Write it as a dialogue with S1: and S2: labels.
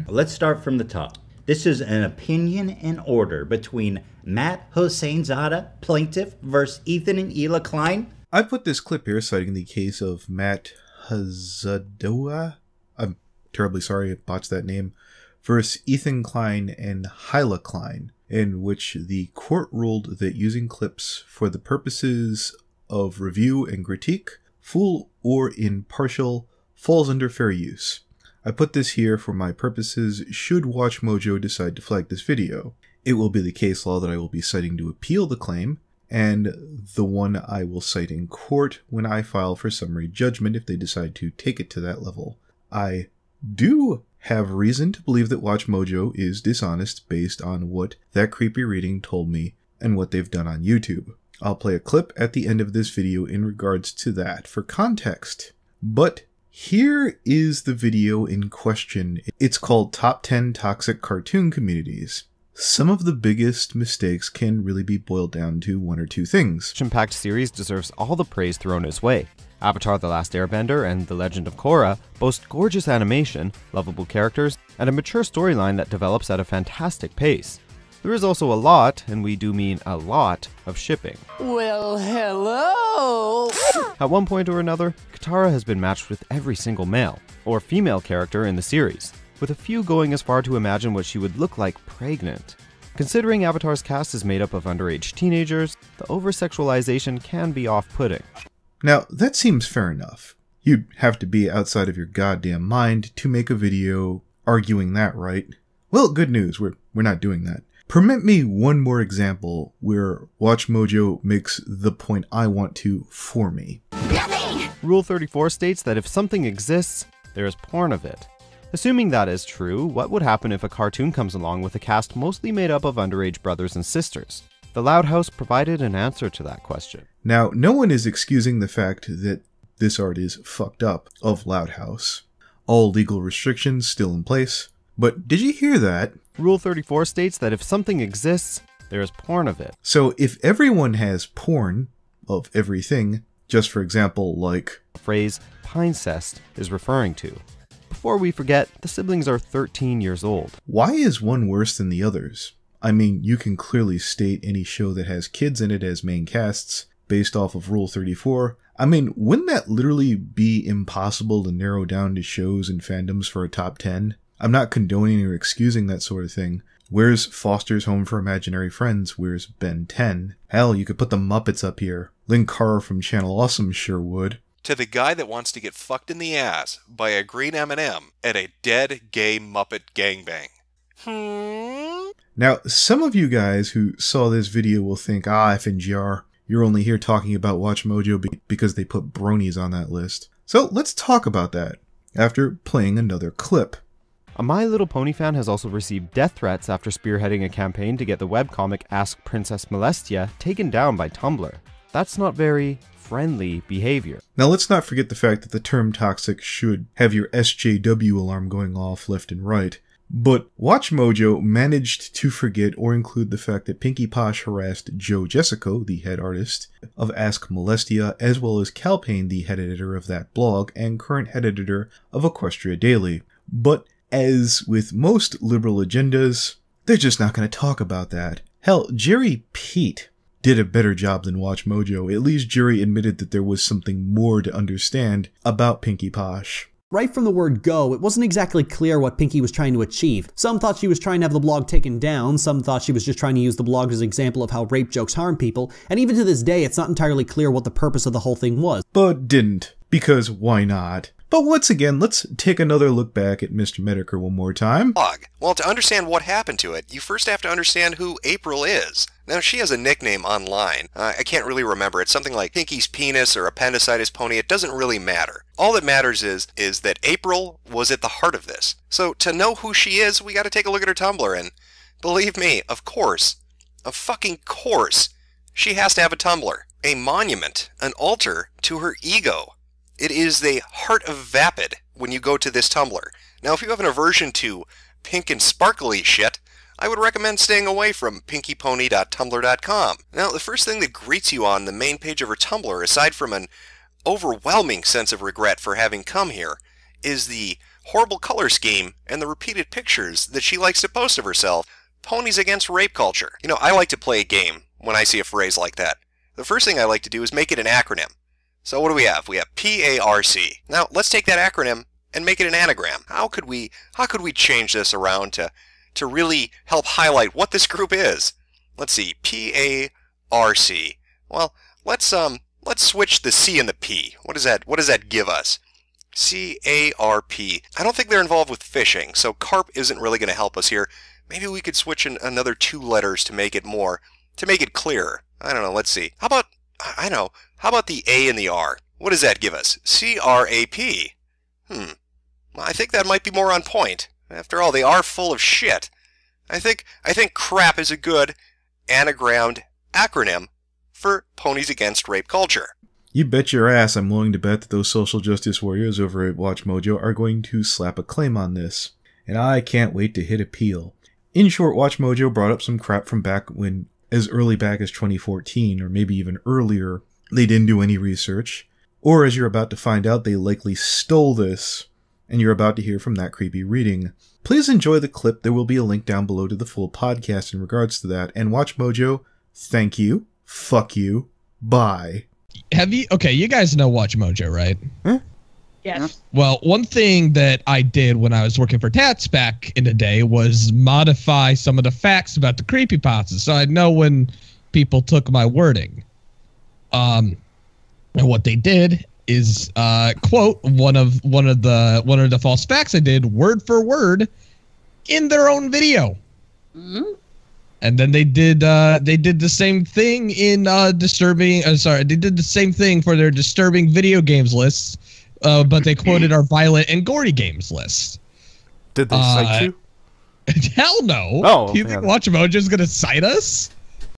S1: Let's start from the top. This is an opinion in order between Matt Hosseinzadeh, plaintiff, versus Ethan and Ela Klein.
S2: I put this clip here citing the case of Matt Hosseinzadeh, I'm terribly sorry I botched that name, versus Ethan Klein and Hyla Klein, in which the court ruled that using clips for the purposes of review and critique, full or impartial, falls under fair use. I put this here for my purposes should WatchMojo decide to flag this video. It will be the case law that I will be citing to appeal the claim, and the one I will cite in court when I file for summary judgment if they decide to take it to that level. I do have reason to believe that WatchMojo is dishonest based on what that creepy reading told me and what they've done on YouTube. I'll play a clip at the end of this video in regards to that for context. But here is the video in question. It's called Top 10 Toxic Cartoon Communities. Some of the biggest mistakes can really be boiled down to one or two things.
S3: The action-packed series deserves all the praise thrown its way. Avatar: The Last Airbender and The Legend of Korra boast gorgeous animation, lovable characters, and a mature storyline that develops at a fantastic pace. There is also a lot, and we do mean a lot, of shipping.
S4: Well, hello!
S3: At one point or another, Katara has been matched with every single male or female character in the series, with a few going as far to imagine what she would look like pregnant. Considering Avatar's cast is made up of underage teenagers, the over-sexualization can be off-putting.
S2: Now, that seems fair enough. You'd have to be outside of your goddamn mind to make a video arguing that, right? Well, good news, we're not doing that. Permit me one more example where WatchMojo makes the point I want to for me.
S4: Nothing!
S3: Rule 34 states that if something exists, there is porn of it. Assuming that is true, what would happen if a cartoon comes along with a cast mostly made up of underage brothers and sisters? The Loud House provided an answer to that question.
S2: Now, no one is excusing the fact that this art is fucked up of Loud House. All legal restrictions still in place. But did you hear that?
S3: Rule 34 states that if something exists, there is porn of it.
S2: So if everyone has porn of everything, just for example, like
S3: The phrase pinecest is referring to. Before we forget, the siblings are 13 years old.
S2: why is one worse than the others? I mean, you can clearly state any show that has kids in it as main casts based off of Rule 34. I mean, wouldn't that literally be impossible to narrow down to shows and fandoms for a top 10? I'm not condoning or excusing that sort of thing. Where's Foster's Home for Imaginary Friends? Where's Ben 10? Hell, you could put the Muppets up here. Lynn Carr from Channel Awesome sure would.
S5: To the guy that wants to get fucked in the ass by a green M&M at a dead gay Muppet gangbang.
S2: Now, some of you guys who saw this video will think, FNGR, you're only here talking about WatchMojo because they put bronies on that list. So let's talk about that after playing another clip.
S3: A My Little Pony fan has also received death threats after spearheading a campaign to get the webcomic Ask Princess Molestia taken down by Tumblr. That's not very friendly behavior.
S2: Now let's not forget the fact that the term toxic should have your SJW alarm going off left and right. But WatchMojo managed to forget or include the fact that Pinkie Posh harassed Joe Jessico, the head artist of Ask Molestia, as well as Cal Payne, the head editor of that blog and current head editor of Equestria Daily. But as with most liberal agendas, they're just not going to talk about that. Hell, Jerry Pete did a better job than WatchMojo. At least Jerry admitted that there was something more to understand about Pinkie Posh.
S6: Right from the word go, it wasn't exactly clear what Pinkie was trying to achieve. Some thought she was trying to have the blog taken down, some thought she was just trying to use the blog as an example of how rape jokes harm people, and even to this day it's not entirely clear what the purpose of the whole thing was.
S2: But didn't, because why not? But once again, let's take another look back at Mr. Metokur one more time.
S5: Well, to understand what happened to it, you first have to understand who April is. Now, she has a nickname online. I can't really remember. It's something like Pinkie's Penis or Appendicitis Pony. It doesn't really matter. All that matters is that April was at the heart of this. So to know who she is, we got to take a look at her Tumblr. And believe me, of course, of fucking course, she has to have a Tumblr. A monument, an altar to her ego. It is the heart of Vapid when you go to this Tumblr. Now, if you have an aversion to pink and sparkly shit, I would recommend staying away from pinkiepony.tumblr.com. Now, the first thing that greets you on the main page of her Tumblr, aside from an overwhelming sense of regret for having come here, is the horrible color scheme and the repeated pictures that she likes to post of herself. Ponies against rape culture. You know, I like to play a game when I see a phrase like that. The first thing I like to do is make it an acronym. So what do we have? We have PARC. Now, let's take that acronym and make it an anagram. How could we change this around to really help highlight what this group is? Let's see. PARC. Well, let's switch the C and the P. What does that give us? CARP. I don't think they're involved with fishing, so carp isn't really going to help us here. Maybe we could switch in another 2 letters to make it clearer. I don't know, let's see. How about the A and the R? What does that give us? CRAP. Well, I think that might be more on point. After all, they are full of shit. I think crap is a good anagrammed acronym for Ponies Against Rape Culture.
S2: You bet your ass I'm willing to bet that those social justice warriors over at Watch Mojo are going to slap a claim on this. And I can't wait to hit appeal. In short, Watch Mojo brought up some crap from as early back as 2014, or maybe even earlier. They didn't do any research. Or as you're about to find out, they likely stole this, and you're about to hear from that creepy reading. Please enjoy the clip. There will be a link down below to the full podcast in regards to that. And Watch Mojo, thank you, fuck you, bye.
S7: Okay, you guys know Watch Mojo, right?
S8: Yes.
S7: Well, one thing that I did when I was working for Tats back in the day was modify some of the facts about the creepypastas, so I know when people took my wording. And what they did is quote one of the false facts I did word for word in their own video. Mm-hmm. And then they did the same thing in they did the same thing for their disturbing video games lists. But they quoted our violent and gory games list.
S9: Did they cite you?
S7: Hell no.
S9: Oh,
S7: Do you think Watch Mojo is going to cite us?